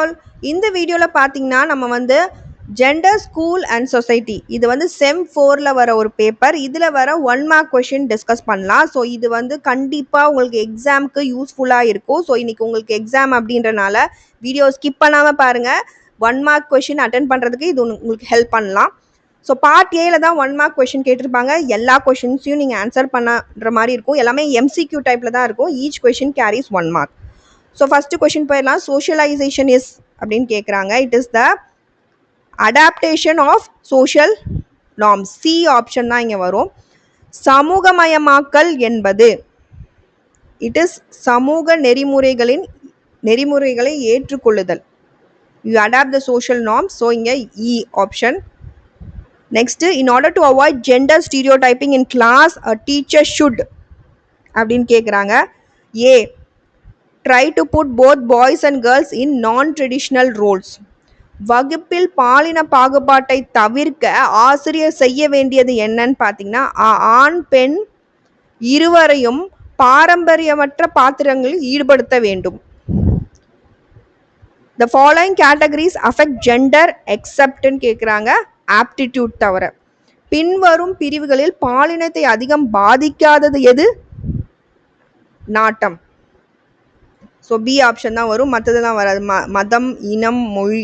All, இந்த வீடியோவில் பார்த்தீங்கன்னா நம்ம வந்து ஜெண்டர் ஸ்கூல் அண்ட் சொசைட்டி இது வந்து செம் 4ல் வர ஒரு பேப்பர். இதில் வர 1 மார்க் கொஷின் டிஸ்கஸ் பண்ணலாம். ஸோ இது வந்து கண்டிப்பாக உங்களுக்கு எக்ஸாமுக்கு யூஸ்ஃபுல்லாக இருக்கும். ஸோ இன்றைக்கி உங்களுக்கு எக்ஸாம் அப்படின்றனால வீடியோ ஸ்கிப் பண்ணாமல் பாருங்கள். 1 மார்க் கொஷின் அட்டென்ட் பண்ணுறதுக்கு இது உங்களுக்கு ஹெல்ப் பண்ணலாம். ஸோ பார்ட் ஏல தான் 1 மார்க் கொஷின் கேட்டிருப்பாங்க. எல்லா கொஷின்ஸையும் நீங்கள் ஆன்சர் பண்ணுற மாதிரி இருக்கும். எல்லாமே எம்சிக்யூ டைப்பில் தான் இருக்கும். Each question carries 1 mark. So first question போயிடலாம். சோஷியலைசேஷன் இஸ் அப்படின்னு கேட்குறாங்க. It is the adaptation of social norms. C option தான் இங்கே வரும். சமூகமயமாக்கல் என்பது இட் இஸ் சமூக நெறிமுறைகளை ஏற்றுக்கொள்ளுதல். You adapt the social norms. So இங்கே E option. Next, in order to avoid gender stereotyping in class a teacher should அப்படின்னு கேட்குறாங்க. A, try to put both boys and girls in non traditional Rolle's. வகுப்பில் பாலின பாகுபாட்டை தவிர்க்க ஆசிரியர் செய்ய வேண்டியது என்னன்னு பார்த்தீங்கன்னா, ஆண் பெண் இருவரையும் பாரம்பரியமற்ற பாத்திரங்களில் ஈடுபடுத்த வேண்டும். The following categories affect gender exceptன்னு கேட்குறாங்க. ஆப்டிடியூட் தவிர. பின்வரும் பிரிவுகளில் பாலினத்தை அதிகம் பாதிக்காதது எது? நாட்டம். ஸோ பி ஆப்ஷன் தான் வரும். மற்றதெல்லாம் வராது. மதம், இனம், மொழி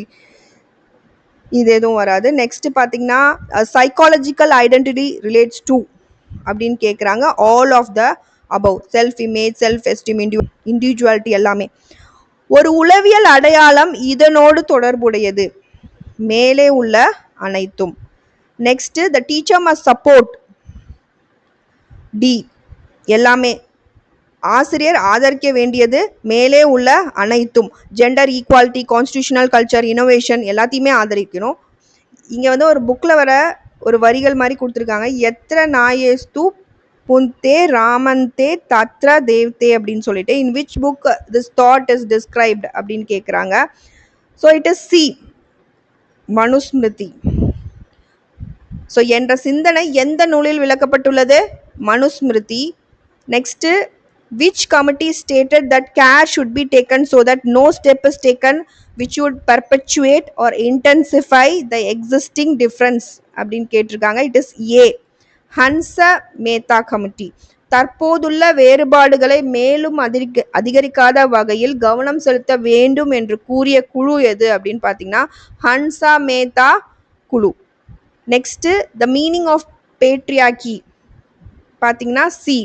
இது எதுவும் வராது. நெக்ஸ்ட் பார்த்தீங்கன்னா சைக்காலஜிக்கல் ஐடென்டிட்டி ரிலேட்ஸ் டு அப்படின்னு கேட்குறாங்க. All of the above. Self image, self esteem, individuality எல்லாமே. ஒரு உளவியல் அடையாளம் இதனோடு தொடர்புடையது. மேலே உள்ள அனைத்தும். Next, the teacher must support. D எல்லாமே. ஆசிரியர் ஆதரிக்க வேண்டியது மேலே உள்ள அனைத்தும். Gender equality, constitutional culture, innovation எல்லாத்தையுமே ஆதரிக்கணும். இங்கே வந்து ஒரு புக்கில் வர ஒரு வரிகள் மாதிரி கொடுத்துருக்காங்க. எத்திர நாயேஸ்து புந்தே ராமந்தே தத்ர தேவ்தே அப்படின்னு சொல்லிட்டு, in which book this thought is described அப்படின்னு கேட்குறாங்க. So it is C, Manusmriti. So என்ற சிந்தனை எந்த நூலில் விளக்கப்பட்டுள்ளது? Manusmriti. Next, which committee stated that care should be taken so that no step is taken which would perpetuate or intensify the existing difference அப்படின்னு கேட்டிருக்காங்க. It is A, Hansa Mehta committee. தற்போதுள்ள வேறுபாடுகளை மேலும் அதிகரிக்காத வகையில் கவனம் செலுத்த வேண்டும் என்று கூறிய குழு எது அப்படின்னு பார்த்தீங்கன்னா ஹன்சா மேத்தா குழு. Next, the meaning of patriarchy பார்த்தீங்கன்னா C,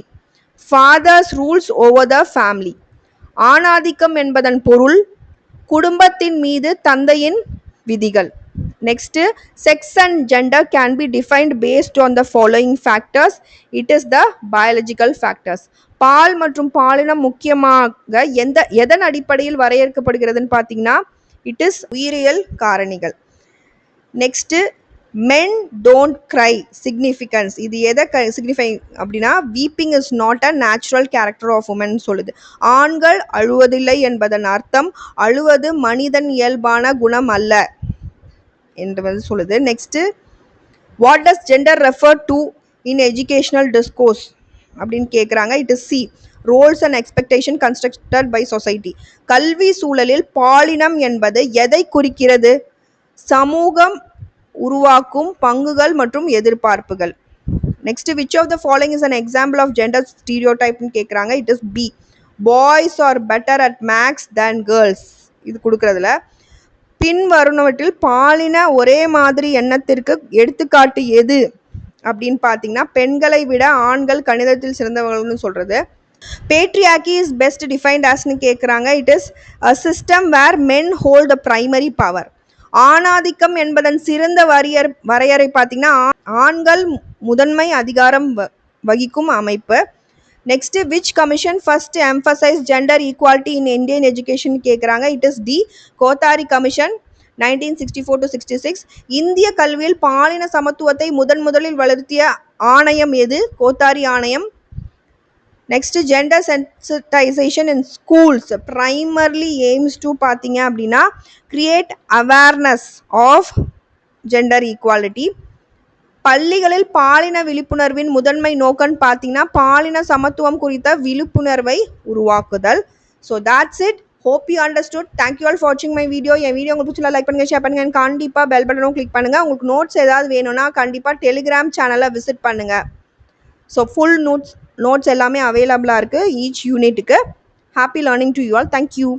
fathers rules over the family. ஆணாதிக்கம் என்பதன் பொருள் குடும்பத்தின் மீது தந்தையின் விதிகள். Next, sex and gender can be defined based on the following factors. It is the biological factors. பால் மற்றும் பாலினம் முக்கியமாக எதன் அடிப்படையில் வரையறுக்கப்படுகிறதுன்னு பார்த்தீங்கன்னா இட் இஸ் உயிரியல் காரணிகள். Next, men don't cry significance. இது எதை சிக்னிஃபை அப்படின்னா weeping is not a natural character of woman சொல்லுது. ஆண்கள் அழுவதில்லை என்பதன் அர்த்தம் அழுவது மனிதன் இயல்பான குணம் அல்ல என்று வந்து சொல்லுது. Next, what does gender refer to in educational discourse அப்படின்னு கேட்குறாங்க. It is C, roles and expectation constructed by society. கல்வி சூழலில் பாலினம் என்பது எதை குறிக்கிறது? சமூகம் உருவாக்கும் பங்குகள் மற்றும் எதிர்பார்ப்புகள். Next, which of the following is an example of gender stereotype ன்னு கேட்குறாங்க. It is B, boys are better at maths than girls. இது கொடுக்குறதுல பின் வருணவற்றில் பாலின ஒரே மாதிரி எண்ணத்திற்கு எடுத்துக்காட்டு எது அப்படின்னு பார்த்தீங்கன்னா பெண்களை விட ஆண்கள் கணிதத்தில் சிறந்தவர்கள்னு சொல்கிறது. பேட்ரியார்கி இஸ் பெஸ்ட் டிஃபைன்ட் ஆஸ்ன்னு கேட்குறாங்க. It is a system where men hold the primary power. ஆணாதிக்கம் என்பதன் சிறந்த வரையறை பார்த்தீங்கன்னா ஆண்கள் முதன்மை அதிகாரம் வகிக்கும் அமைப்பு. Next, which commission first emphasize gender equality in Indian education கேட்குறாங்க. It is D, Kothari commission 1964 to 66. இந்திய கல்வியில் பாலின சமத்துவத்தை முதலில் வளர்த்திய ஆணையம் எது? கோத்தாரி ஆணையம். Next, gender sensitisation in schools primarily aims to பார்த்தீங்க அப்படின்னா create awareness of gender equality. பள்ளிகளில் பாலின விழிப்புணர்வின் முதன்மை நோக்கம்னு பார்த்தீங்கன்னா பாலின சமத்துவம் குறித்த விழிப்புணர்வை உருவாக்குதல். So that's it. Hope you understood. Thank you all for வாட்சிங் மை வீடியோ. என் வீடியோ உங்களுக்கு பிடிச்சா லைக் பண்ணுங்க, ஷேர் பண்ணுங்க, கண்டிப்பாக பெல் பட்டனும் கிளிக் பண்ணுங்க. உங்களுக்கு நோட்ஸ் ஏதாவது வேணும்னா கண்டிப்பாக டெலிகிராம் சேனலை விசிட் பண்ணுங்க. ஸோ ஃபுல் நோட்ஸ் எல்லாமே அவைலபிளாக இருக்குது ஈச் யூனிட்டுக்கு. Happy learning to you all. Thank you.